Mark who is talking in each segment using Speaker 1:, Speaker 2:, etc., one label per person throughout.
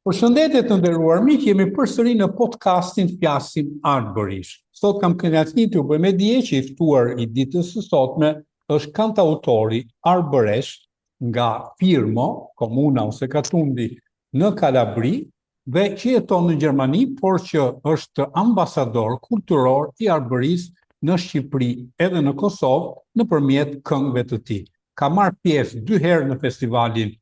Speaker 1: Përshëndetje të nderuar miq, jemi përsëri në podcastin Flasim Arbërisht. Sot kam kënaqësinë t'ju bëj me dije që i ftuar i ditës së sotme është kantautori arbëresh nga Firmo, komuna ose Katundi në Kalabri, dhe që jeton në Gjermani, por që është ambasador kulturor i arbërisë në Shqipëri edhe në Kosovë nëpërmjet këngëve të tij. Ka marrë pjesë 2 herë në festivalin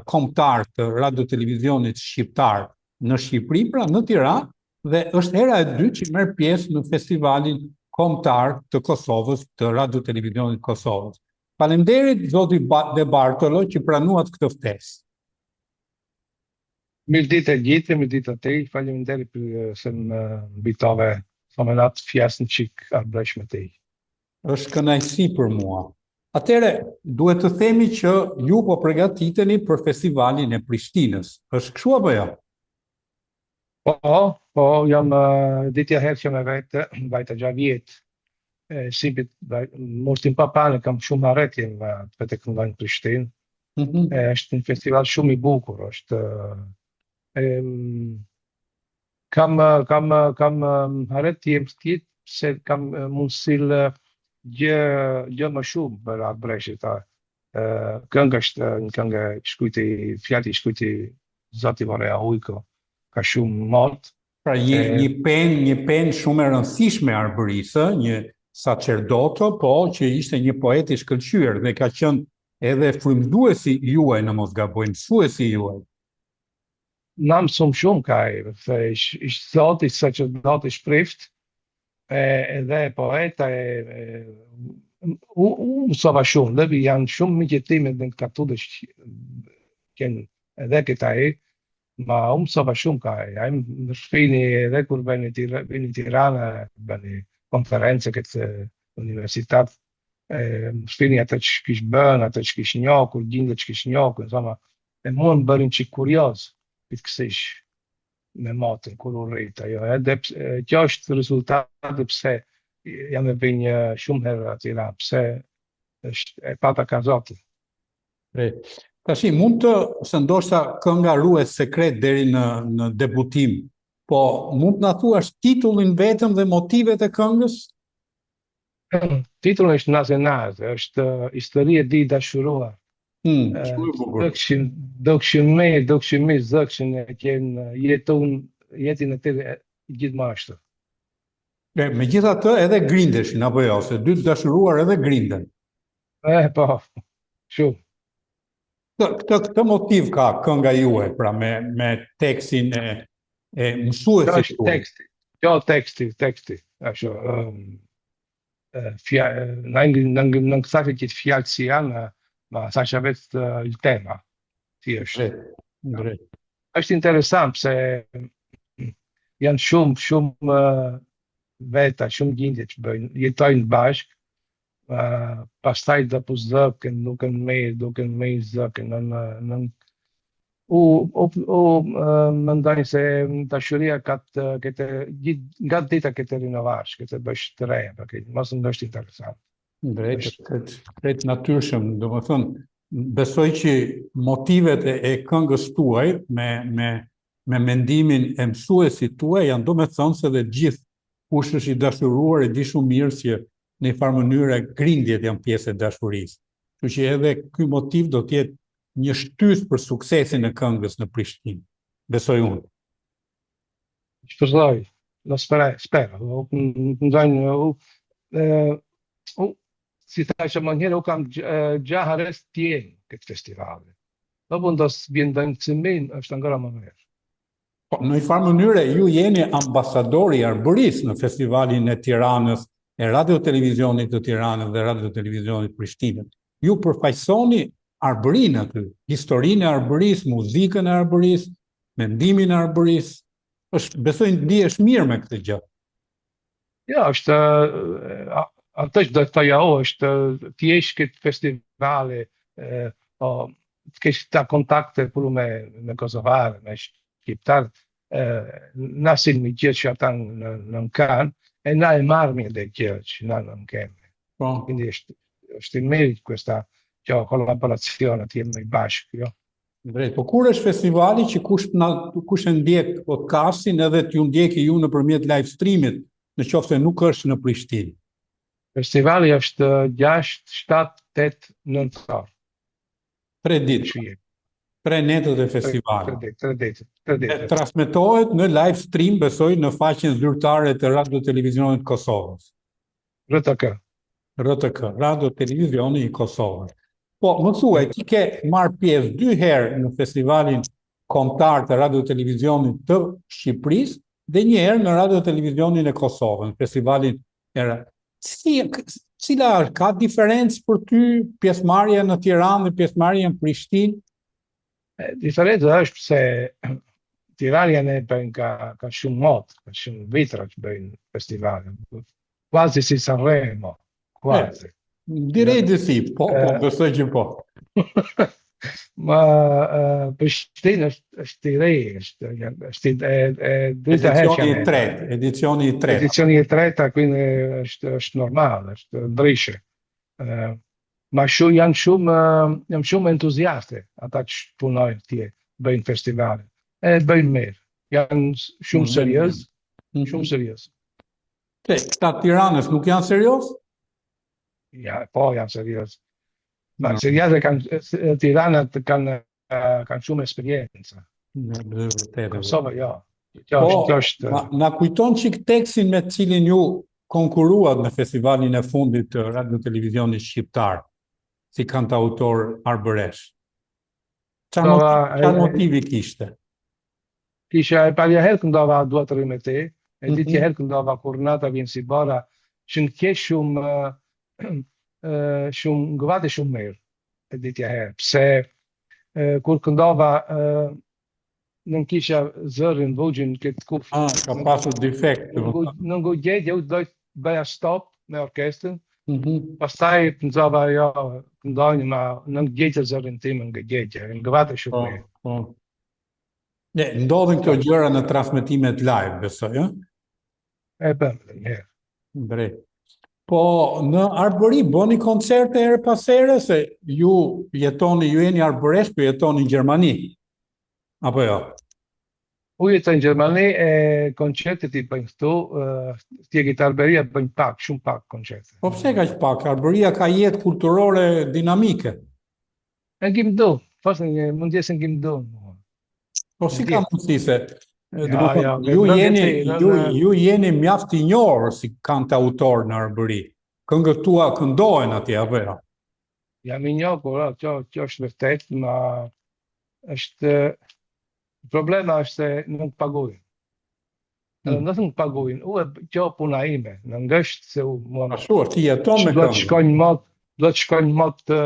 Speaker 1: kombëtar të radio-televizionit shqiptar në Shqipëri, pra në Tiranë, dhe është hera e dytë që merr pjesë në festivalin kombëtar të Kosovës, të radio-televizionit Kosovës. Faleminderit zoti De Bartolo që pranuat këtë ftesë.
Speaker 2: Mirëditë e gjithë, mirëditë a tej, faleminderit për se më mbitove thomenat fjesën çik arbëresh me tej.
Speaker 1: Është kënaqësi për mua. Atëre, duhet të themi që ju po përgatiteni për festivalin e Prishtinës. Është kështu apo jo?
Speaker 2: Po, jam ditja herë që me vetë, vajta gja vjetë. Sipit, moshtin papane, kam shumë arretje me të këndoj në Prishtinë. Është një festival shumë i bukur, është... Kam arretje më tjetë, se kam mundësil gjë më shumë për arbëreshit. Këngë është një këngë fjati shkujti Zoti Vorea Ujko, ka shumë motë.
Speaker 1: Pra një pen shumë e rëndësishme arbërisë, një sacerdoto, po që ishte një poet i shkëlqyer dhe ka qenë edhe frymëzuesi juaj në mos gaboj, mësuesi juaj.
Speaker 2: Na mësum shumë ka ishtë zoti, sacerdoti shprift, edhe poeta mësova shumë, dhe janë shumë miqjetimet në këtu dhe kënë edhe këta ma mësova shumë ka më shpini edhe kur bëni Tirana, bëni konferencë këtë universitet, më shpini atë që kish bën, atë që kish njohur, gjindë që kish njohur, insomma, e mua më bërin që kurios, për të kësish me matën, kur u rritë, edhe kjo është rezultate pse jam e bënjë shumë herë atira, pse e pata ka Zotin.
Speaker 1: Tashi, mund të se ndoshta kënga ruhet sekret deri në debutim, po mund të na thuash titullin vetëm dhe motivet e këngës?
Speaker 2: Titulli është Nazenaz, është histori e di dashuruar. Dukshim mi, zëkshin e kënë jetin e tërë gjithmashtë.
Speaker 1: Me gjitha të edhe grindeshin, apo jo, se dy të dashuruar edhe grinden.
Speaker 2: Po, shumë.
Speaker 1: Këtë motiv ka kënga juaj, pra me tekstin e mësuesit tuaj.
Speaker 2: Kjo teksti, ashtu. Në kësaj që të fjallë si janë, ma sa që vetë il tema, si është. Është interesant, se janë shumë veta, shumë gjindje që bëjnë, jetojnë bashkë, pastaj dhe po zëkën, duken me i zëkën, më ndonjë se dashuria nga dita këtë rinovash, këtë bësh të reja, mos më është interesant.
Speaker 1: Drejt natyrshëm, do më thënë, besoj që motivet e këngës tuaj me mendimin e mësuesit tuaj janë do me thënë se dhe gjithë kush është i dashuruar e di shumë mirë që në një farë mënyrë grindjet janë pjesë e dashurisë. Kështu që edhe ky motiv do të jetë një shtys për suksesin e këngës në Prishtinë. Besoj unë.
Speaker 2: Shpresoj, spero. Si thashë më njëre, u kam gjaha rest tjenë këtë festivalit. Dopo ndosë vjen cëmin, është angëra më merë.
Speaker 1: Në një farë mënyre, ju jeni ambasadori arbërisë në festivalin e Tiranës, e radio-televizionit të Tiranës dhe radio-televizionit Prishtinës. Ju përfaqësoni arbërinë aty, historinë e arbërisë, muzikën e arbërisë, mendimin e arbërisë. Besoj ndihesh mirë me këtë gjë.
Speaker 2: Ja, është atë që do të thoja është të jesh këtë festivale, të kesh ta kontakte puru me Kosovarë, me Shqiptarë, na silmi gjë që ata në kanë, e na e marmi dhe gjë që na në kemi. Quindi është in merito questa collaborazione, ti me bashkë, jo?
Speaker 1: Drejt, po kur është festivali që kush e ndjek podcastin edhe t'ju ndjeki ju nëpërmjet live streamit, nëse nuk është në Prishtinë?
Speaker 2: Festivali është 6, 7, 8, 9 thar.
Speaker 1: 3 ditë. 3 netët e festivalit.
Speaker 2: 3 ditë.
Speaker 1: Transmetohet në live stream, besoj, në faqen zyrtare të Radio Televizionit Kosovës.
Speaker 2: RTK,
Speaker 1: Radio Televizioni i Kosovës. Po, më thuaj, ti ke marrë pjesë 2 herë në festivalin kombëtar të Radio Televizionit të Shqipërisë dhe 1 herë në Radio Televizionin e Kosovës, në festivalin era. Cila ka diferencë për ty pjesëmarrja në Tiranë dhe pjesëmarrja në Prishtinë?
Speaker 2: Diferenca është se Tirana ne bëjnë ka shumë motë, ka shumë vitra që bëjnë festivalin. Quasi si Sanremo, quasi.
Speaker 1: Direi di sì, po, besoj që po.
Speaker 2: Ma Prishtinë është i re, është drita herë.
Speaker 1: Edicioni i tretë.
Speaker 2: Edicioni i tretë, quindi është normal, është ndryshe. Ma janë shumë entuziaste ata që punojnë tje, bëjnë festivalin. Bëjnë mirë. Janë shumë serios, shumë serios.
Speaker 1: Këta Tiranës nuk janë serios?
Speaker 2: Ja, po janë serios. Ma seriose Tiranat kanë shumë eksperiencë. Kosova, ja. Kjo është.
Speaker 1: Na kujton çik tekstin me cilin ju konkuruat në festivalin e fundit të Radio Televizionit Shqiptar, si kantautor arbëresh. Çfarë motivi kishte?
Speaker 2: Kisha e parja herë këndova Dua të rri me te, e ditja herë këndova Kur nata vjen si bara, që në ke shumë ngvate shumë mirë e ditja herë. Pse kur këndova nuk kisha zërin vogjin këtë kufë.
Speaker 1: Ka pasur defekt.
Speaker 2: Në ngu gjegje, u dojtë bëja stop me orkestrën, pastaj këndova këndojnë ma në gjegje zërin tim në gjegje, në ngvate shumë mirë.
Speaker 1: Ndodhin këto gjëra në transmetimet live, besoj,
Speaker 2: njëherë.
Speaker 1: Drejt. Po në Arbëri bëni koncerte herë pas here, se ju jeni arbëresh, po jetoni në Gjermani. Apo jo?
Speaker 2: U jetoj në Gjermani e koncertet I bëjnë këtu, tjekit Arbëria bëjnë shumë pak koncerte.
Speaker 1: Po pse kaq pak? Arbëria ka jetë kulturore dinamike.
Speaker 2: Në Gjimdo, mund të jesë në Gjimdo.
Speaker 1: Po si ka mundësi se ju jeni mjaft I njohur si kantautor në Arbëri. Këngët tua këndohen atje apo jo?
Speaker 2: Jam I njohur, kjo është vërtet, ma është problema është se nuk pagojnë. Nëse nuk pagojnë, kjo puna ime, në ngësht se mua
Speaker 1: ti jeton me këngë.
Speaker 2: Do të shkojnë mod të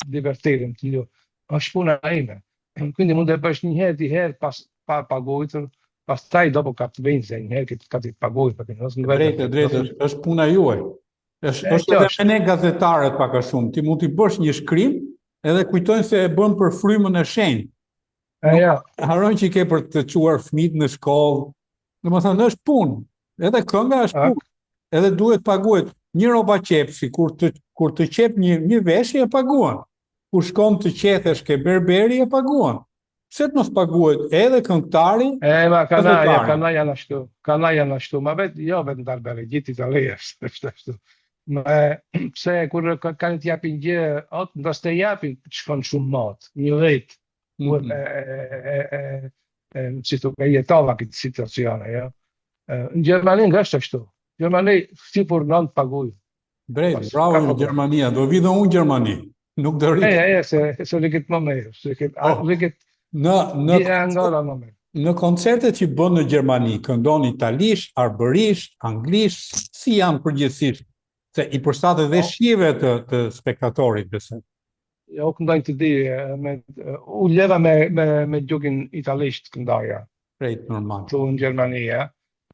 Speaker 2: divertirim të ju. Është puna ime. Quindi mund të bësh një herë pa pagojtur, pastaj dopo ka të vënë se një herë ka të pagojtur,
Speaker 1: drejt, është puna juaj. Është edhe me ne gazetarët pak a shumë. Ti mund t'i bësh një shkrim, edhe kujtojnë se e bën për frymën e shenjtë. Harojnë që I ke për të çuar fëmijët në shkollë. Domethënë është punë. Edhe kënga është punë. Edhe duhet paguhet. Një roba qepsi kur të qep një veshje e paguan. Kur shkon të qethesh ke berberi e paguan. Pse të mos paguhet edhe këngëtari?
Speaker 2: Ma kana janë ashtu. Kana janë ashtu. Ma vetëm Arbëri, gjithë Italia është ashtu. Pse kur kanë të japin gjë, ndos të japin shkon shumë mot. Një vet. Si të jetova këtë situacione, jo. Në Gjermani nga është ashtu. Gjermani si për nëndë paguj.
Speaker 1: Drejt, bravo në Gjermania. Do vidhe unë Gjermani. Nuk do rritë.
Speaker 2: Se rikët më merë.
Speaker 1: Në koncertet që bën në Gjermani, këndon italisht, arbërisht, anglisht, si janë përgjithsisht? Se I përshtatet dhe shqive të spektatorit, besoj.
Speaker 2: Jo, këndojnë të di, u leva me gjugin italisht këndoja.
Speaker 1: Drejt, normal.
Speaker 2: Tu në Gjermani,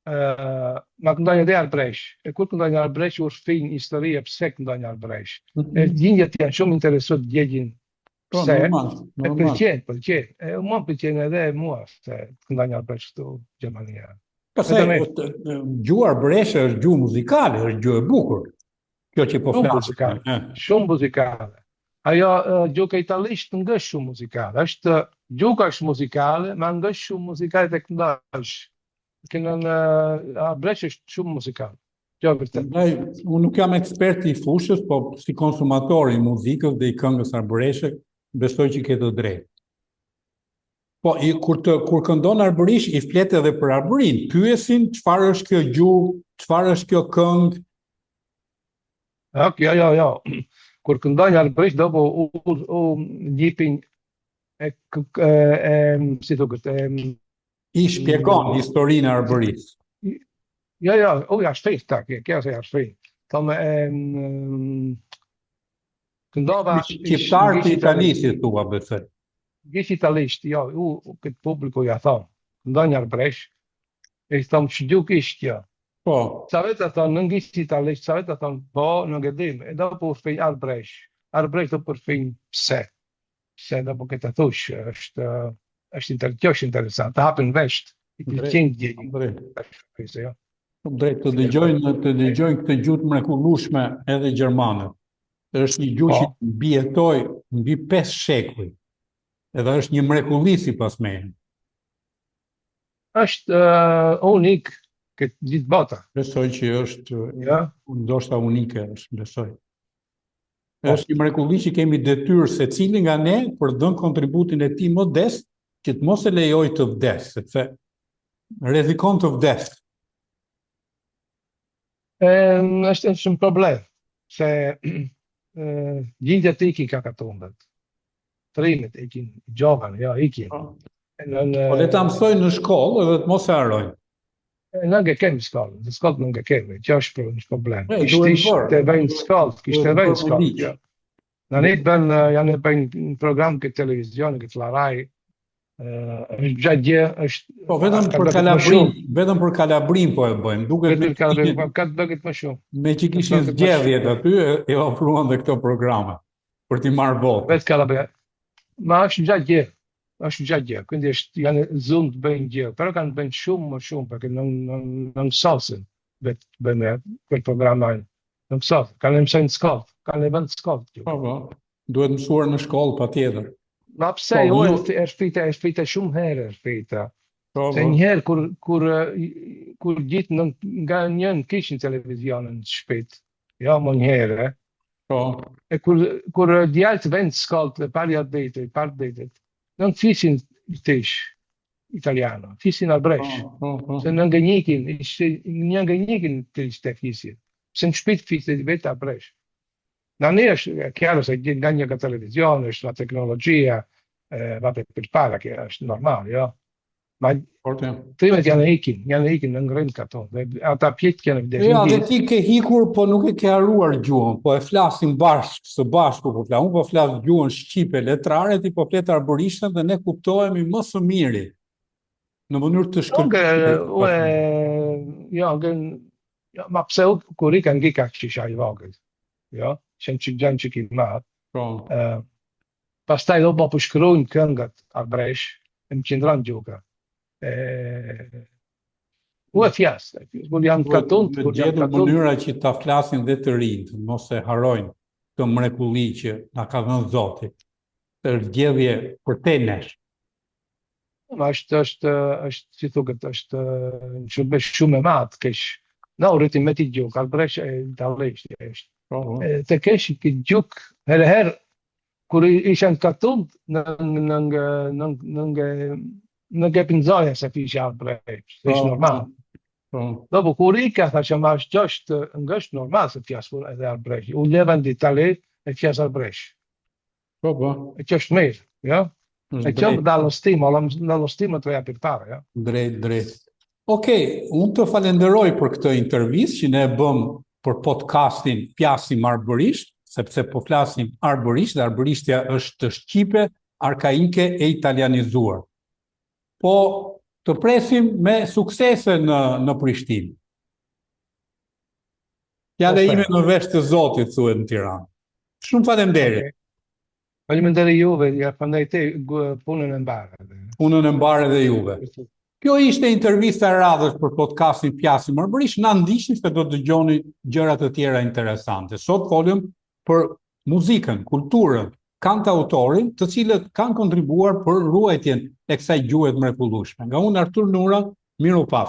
Speaker 2: ma këndojnë edhe arbëresh. E kur këndojnë arbëresh, u shpin historie pse këndojnë arbëresh. Gjinjët janë shumë interesuar gjegin pse. E pëlqen. Mua pëlqen edhe mua se këndojnë arbëresh këtu në Gjermani.
Speaker 1: Gjuhë arbëresh është gjuhë muzikale, është gjuhë e bukur. Kjo që po flasë.
Speaker 2: Shumë muzikale. Ajo gjuhë italisht nga shumë muzikale. Është Gjuka është muzikale, ma ngësh shumë muzikale të këndash. Kënën Arbresh është shumë muzikal. Kjo e vërtet.
Speaker 1: Unë nuk jam ekspert i fushës, po si konsumator i muzikës dhe i këngës Arbëreshe, besoj që ke të drejtë. Po, kur këndon Arbërish, i flet edhe për Arbërin, pyesin çfarë është kjo gjuhë, çfarë është kjo këngë.
Speaker 2: Jo. Kur këndon Arbërish, dopo u njipin si thuket,
Speaker 1: I shpjegon historinë e Arbërisë.
Speaker 2: Jo, ja shpejt tak, kjo se ja shpejt. Thonë këndova
Speaker 1: Shqiptar të Italisë thua besoj.
Speaker 2: Gjish italisht, jo, këtë publiku ja thonë, këndon Arbëresh, e i thonë që gjuhë ishtë kjo.
Speaker 1: Po.
Speaker 2: Sa vetë thonë, në gjish italisht, sa vetë thonë, po, në gëdim, e do po përfejnë Arbëresh. Arbëresh do përfejnë pse. Pse do po këtë thush, kjo është interesant, të hapin vesht, i pëlqen gjë.
Speaker 1: Drejt, të dëgjojnë këtë gjuhë të mrekullueshme edhe gjermanët. Është një gjuhë që mbijetoi mbi 5 shekuj. Edhe është një mrekulli sipas meje.
Speaker 2: Është unik këtë gjithë bota.
Speaker 1: Besoj që është ndoshta unike, besoj. Është një mrekulli që kemi detyrë secili nga ne për dhënë kontributin e tij modest që të mos e lejoj të vdes, sepse rrezikon të vdes.
Speaker 2: Është shumë problem, se gjindja të ikin ka katundet. Trimit ikin, gjovan, ikin.
Speaker 1: Po le ta mësojnë në shkollë edhe të mos e harrojnë.
Speaker 2: Nuk e kemi shkollë, në shkollë nuk e kemi, që është problem. Kishtë të bëjnë shkollë, Në një janë bëjnë një program këtë televizion, këtë laraj, është gjatë gjë, është...
Speaker 1: Po, vetëm për Kalabrin po e bëjmë, duket me
Speaker 2: më shumë.
Speaker 1: Me që kishin zgjedhjet aty, e ofruan dhe këto programe, për t'i marrë votë.
Speaker 2: Vetë Kalabrin, ma është gjatë gjë, quindi janë zunë të bëjnë gjë, pero kanë bëjnë shumë më shumë, perché non mësosin vetë bëjmë këtë programajnë, në mësosin, kanë e mësojnë s'kollë, kanë e bëndë s'kollë.
Speaker 1: Po, duhet mësuar në shkollë, pa tjetër.
Speaker 2: Ma pse, është fita shumë herë, është fita. Se njëherë, kur gjithë nga njën kishin televizionën të shpit, më njëherë, e kur djallë të vendë s'kollë të parja detit, non fisin tish italiano, fisin Arbresh. Se në ngënjikin të fisin. Se në shpit fisin vetë Arbresh. Në një është chiaro se nga një ka televizion, është la teknologjia, vate për para, që është normal, jo? Ma trimet janë ikin në ngrinë këto, dhe ata pjetë janë vdeshën.
Speaker 1: Ja, dhe ti ke hikur, po nuk e ke haruar gjuhën, po e flasim së bashku, unë po flas gjuhën shqipe letrare, ti po flet arbërishtën dhe ne kuptohemi më së miri, në mënyrë të
Speaker 2: ma pse kur i kanë gika qisha i vogël, jo? Që gjanë që ki matë. Pastaj do po përshkrujnë këngët Arbresh, e më qëndran gjuka. U e fjasë, kur janë katun,
Speaker 1: kur janë katun. Mënyra që ta flasin dhe të rinjtë, mos e harojnë të mrekulli që na ka dhënë Zoti. Është zgjedhje për te nesh.
Speaker 2: Është si thuket, është një shërbesh shumë e matë, kesh. Na u rritin me ti gjukë, Arbresh e italisht është. Të kesh këtë gjukë, herë, kur ishen katun, në gepin zoja se fishe Arbresh, se ishë normal. Dopo, kur i ka, tha që ma është gjështë, nga është normal se fjasë edhe Arbresh. U leven d'Itali e fjasë Arbresh. E që është mirë, jo? E që dallo stimo të reja për pare, jo?
Speaker 1: Drejt. Okej, unë të falenderoj për këtë intervistë që ne e bëm për podcastin Fjasim Arbërisht, sepse po flasim arbërisht dhe arbërishtja është shqipe, arkaike e italianizuar. Po të presim me suksese në Prishtinë. Fjala ime në vesh të Zotit, thuhet në Tiranë. Shumë faleminderit.
Speaker 2: Faleminderit juve, ja prandaj te punën e mbarë.
Speaker 1: Punën e mbarë dhe juve. Kjo ishte intervista e radhës për podcastin Fjasim Arbërisht. Na ndiqni se do të dëgjoni gjëra të tjera interesante. Sot folëm për muzikën, kulturën, kantautorin, të cilët kanë kontribuar për ruajtjen e kësaj gjuhë të mrekullueshme. Nga unë Artur Nura, mirupafshim.